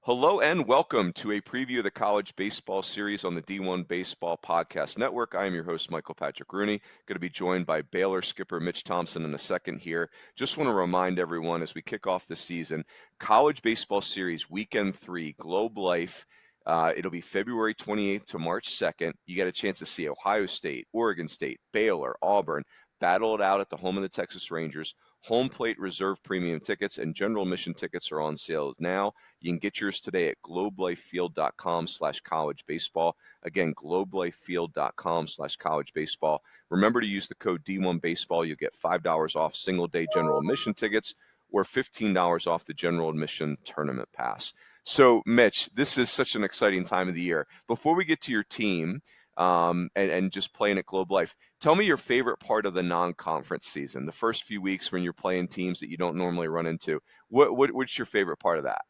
Hello and welcome to a preview of the college baseball series on the D1 Baseball Podcast Network. I am your host, Michael Patrick Rooney. Going to be joined by Baylor skipper Mitch Thompson in a second here. Just want to remind everyone as we kick off the season, college baseball series weekend 3, Globe Life. It'll be February 28th to March 2nd. You get a chance to see Ohio State, Oregon State, Baylor, Auburn battle it out at the home of the Texas Rangers. Home plate reserve premium tickets and general admission tickets are on sale now. You can get yours today at globelifefield.com/college baseball. Again, globelifefield.com/college baseball. Remember to use the code D1 Baseball. You'll get $5 off single day general admission tickets or $15 off the general admission tournament pass. So, Mitch, this is such an exciting time of the year. Before we get to your team and just playing at Globe Life, tell me your favorite part of the non-conference season, the first few weeks when you're playing teams that you don't normally run into. What's your favorite part of that?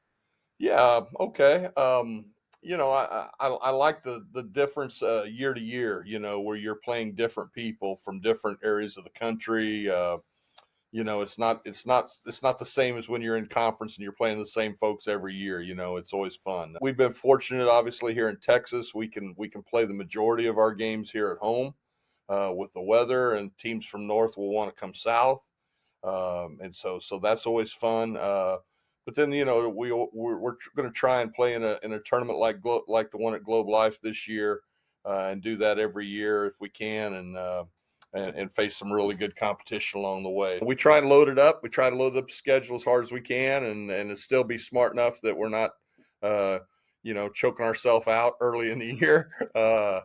Yeah. Okay. I like the difference year to year. Where you're playing different people from different areas of the country. It's not the same as when you're in conference and you're playing the same folks every year. It's always fun. We've been fortunate, obviously, here in Texas. We can play the majority of our games here at home with the weather, and teams from north will want to come south, and so that's always fun. But then we're going to try and play in a tournament like the one at Globe Life this year, and do that every year if we can, and face some really good competition along the way. We try to load it up. We try to load up the schedule as hard as we can, and still be smart enough that we're not, choking ourselves out early in the year, and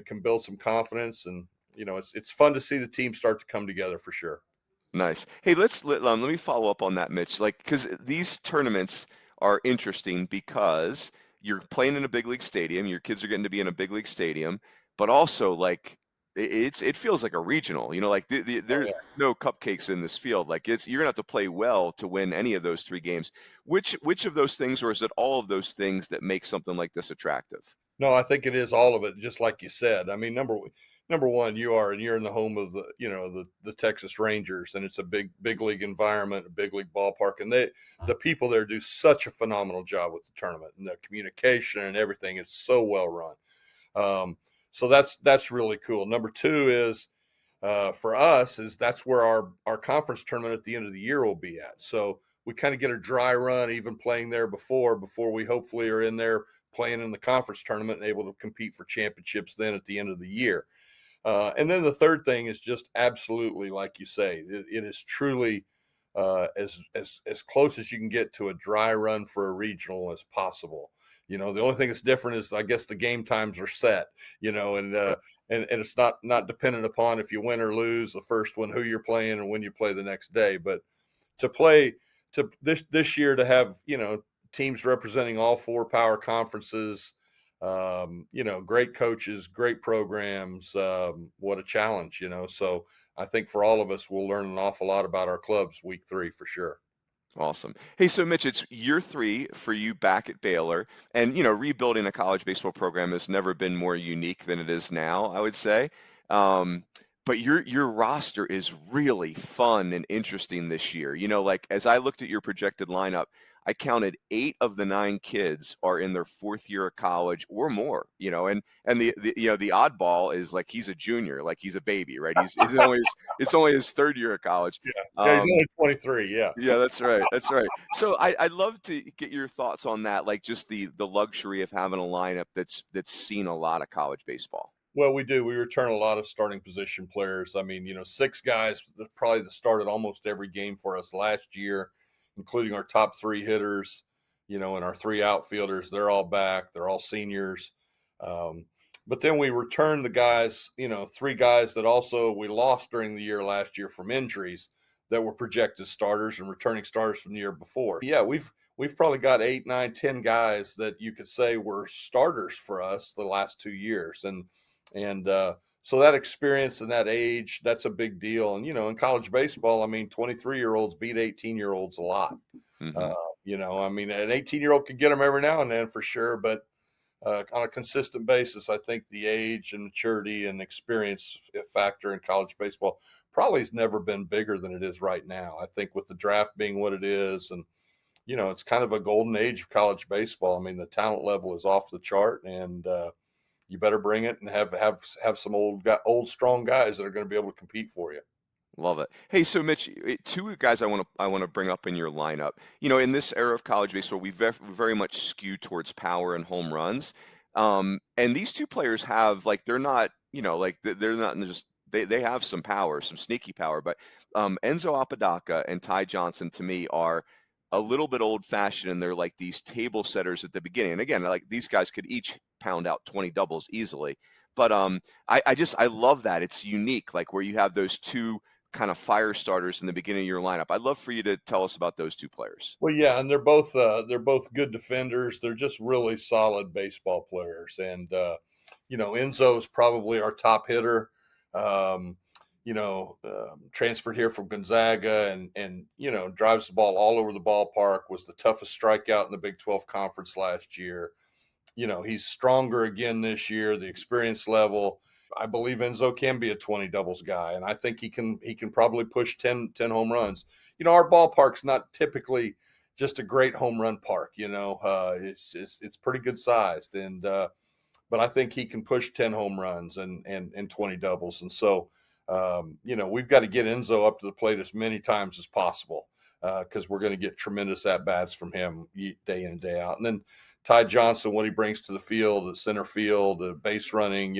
can build some confidence. And, it's fun to see the team start to come together for sure. Nice. Hey, let me follow up on that, Mitch. Because these tournaments are interesting because you're playing in a big league stadium. Your kids are getting to be in a big league stadium, but also it feels like a regional. Oh, There's yeah. no cupcakes in this field. You're gonna have to play well to win any of those 3 games. Which of those things, or is it all of those things that make something like this attractive? No, I think it is all of it, just like you said. I mean, number one, you're in the home of the Texas Rangers, and it's a big league environment, a big league ballpark, and the people there do such a phenomenal job with the tournament and the communication and everything. It's so well run. So that's really cool. Number two is, for us, is that's where our conference tournament at the end of the year will be at. So we kind of get a dry run, even playing there before we hopefully are in there playing in the conference tournament and able to compete for championships then at the end of the year. And then the third thing is just absolutely, like you say, it is truly as close as you can get to a dry run for a regional as possible. The only thing that's different is, I guess, the game times are set. And it's not dependent upon if you win or lose the first one, who you're playing, and when you play the next day. But to play to this year, to have teams representing all 4 power conferences, great coaches, great programs. What a challenge, So I think for all of us, we'll learn an awful lot about our clubs week 3 for sure. Awesome. Hey, so Mitch, it's year 3 for you back at Baylor, and rebuilding a college baseball program has never been more unique than it is now, I would say. But your roster is really fun and interesting this year. As I looked at your projected lineup, I counted 8 of the 9 kids are in their 4th year of college or more. And the oddball is he's a junior, he's a baby, right? It's only his 3rd year of college. Yeah, he's only 23. Yeah. Yeah, that's right. That's right. So I'd love to get your thoughts on that, just the luxury of having a lineup that's seen a lot of college baseball. Well, we do. We return a lot of starting position players. I mean, 6 guys that probably that started almost every game for us last year, including our top 3 hitters, and our 3 outfielders. They're all back. They're all seniors. Um, but then we return the guys, 3 guys that also we lost during the year last year from injuries that were projected starters and returning starters from the year before. Yeah, we've probably got 8, 9, 10 guys that you could say were starters for us the last 2 years. And so that experience and that age, that's a big deal. And, in college baseball, I mean, 23-year-olds beat 18-year-olds a lot. Hmm. I mean, an 18-year-old could get them every now and then for sure. But on a consistent basis, I think the age and maturity and experience factor in college baseball probably has never been bigger than it is right now. I think with the draft being what it is, and it's kind of a golden age of college baseball. I mean, the talent level is off the chart, and you better bring it and have some old strong guys that are going to be able to compete for you. Love it. Hey, so Mitch, two guys I want to bring up in your lineup. In this era of college baseball, we very much skew towards power and home runs. And these two players have like they're not, like they're not just they have some power, some sneaky power, but Enzo Apodaca and Ty Johnson to me are a little bit old fashioned, and they're like these table setters at the beginning. And again, like these guys could each pound out 20 doubles easily. But I love that. It's unique, like where you have those two kind of fire starters in the beginning of your lineup. I'd love for you to tell us about those two players. Well, yeah, and they're both good defenders. They're just really solid baseball players, and Enzo's probably our top hitter. Um, transferred here from Gonzaga, and drives the ball all over the ballpark. Was the toughest strikeout in the Big 12 conference last year. He's stronger again this year. The experience level. I believe Enzo can be a 20 doubles guy, and I think he can probably push 10 home runs. Our ballpark's not typically just a great home run park. It's pretty good sized, and but I think he can push 10 home runs and 20 doubles. And so, we've got to get Enzo up to the plate as many times as possible because we're going to get tremendous at bats from him day in and day out. And then Ty Johnson, what he brings to the field, the center field, the base running,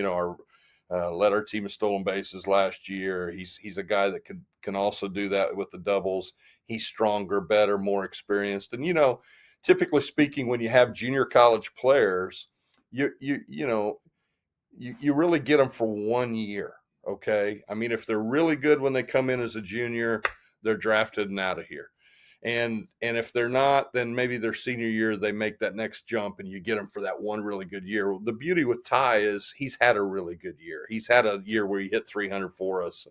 led our team in stolen bases last year. He's a guy that can also do that with the doubles. He's stronger, better, more experienced. And typically speaking, when you have junior college players, you really get them for 1 year. Okay, I mean, if they're really good when they come in as a junior, they're drafted and out of here. And if they're not, then maybe their senior year they make that next jump, and you get them for that one really good year. The beauty with Ty is he's had a really good year. He's had a year where he hit 300 for us,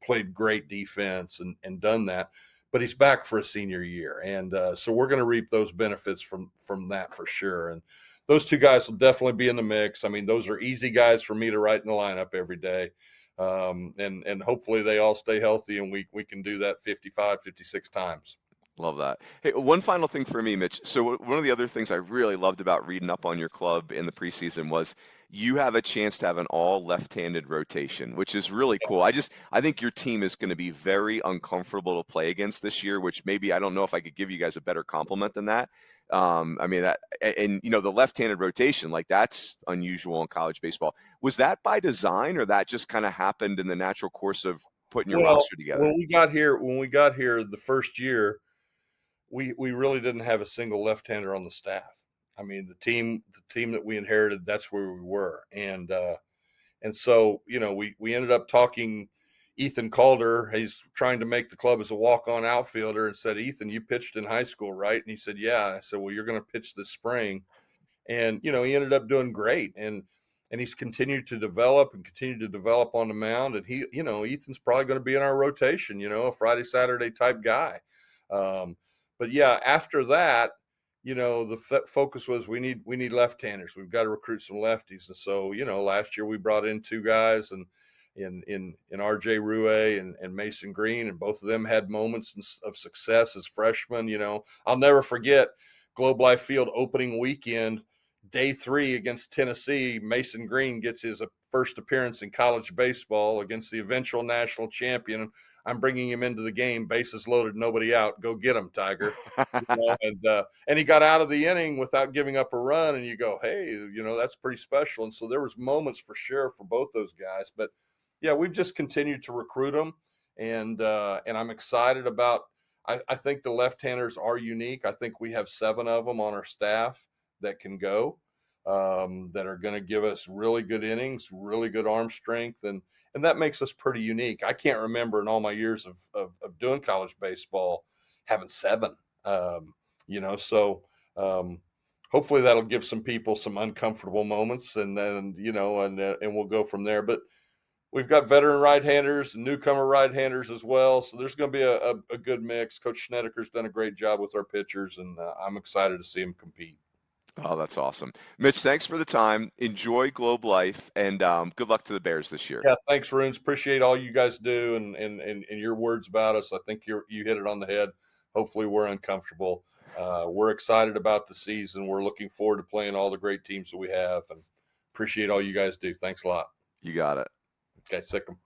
played great defense, and done that. But he's back for a senior year, and so we're going to reap those benefits from that for sure. And those two guys will definitely be in the mix. I mean, those are easy guys for me to write in the lineup every day. And hopefully they all stay healthy, and we can do that 55, 56 times. Love that. Hey, one final thing for me, Mitch. So one of the other things I really loved about reading up on your club in the preseason was you have a chance to have an all left-handed rotation, which is really cool. I think your team is going to be very uncomfortable to play against this year, which maybe I don't know if I could give you guys a better compliment than that. I mean, the left-handed rotation, like that's unusual in college baseball. Was that by design, or that just kind of happened in the natural course of putting your Well, roster together? when we got here the first year, we really didn't have a single left-hander on the staff. I mean, the team that we inherited, that's where we were. And so, we ended up talking Ethan Calder. He's trying to make the club as a walk-on outfielder, and said, "Ethan, you pitched in high school, right?" And he said, "Yeah." I said, "Well, you're going to pitch this spring." And he ended up doing great, and he's continued to develop on the mound. And Ethan's probably going to be in our rotation, a Friday Saturday type guy. But yeah, after that, the focus was we need left-handers. We've got to recruit some lefties. And so last year we brought in two guys, and in RJ Rue and Mason Green, and both of them had moments of success as freshmen. I'll never forget Globe Life Field opening weekend, day 3 against Tennessee. Mason Green gets his first appearance in college baseball against the eventual national champion. I'm bringing him into the game, bases loaded, nobody out. Go get him, Tiger. And he got out of the inning without giving up a run, and you go, hey, that's pretty special. And so there was moments for sure for both those guys. But yeah, we've just continued to recruit them, and I'm excited about. I think the left-handers are unique. I think we have 7 of them on our staff that can go, that are going to give us really good innings, really good arm strength, and that makes us pretty unique. I can't remember in all my years of doing college baseball having 7. So hopefully that'll give some people some uncomfortable moments, and then and we'll go from there. But we've got veteran right-handers and newcomer right-handers as well, so there's going to be a good mix. Coach Schnedeker's done a great job with our pitchers, and I'm excited to see them compete. Oh, that's awesome. Mitch, thanks for the time. Enjoy Globe Life, and good luck to the Bears this year. Yeah, thanks, Runes. Appreciate all you guys do, and your words about us. I think you hit it on the head. Hopefully we're uncomfortable. We're excited about the season. We're looking forward to playing all the great teams that we have, and appreciate all you guys do. Thanks a lot. You got it. Okay, sick 'em.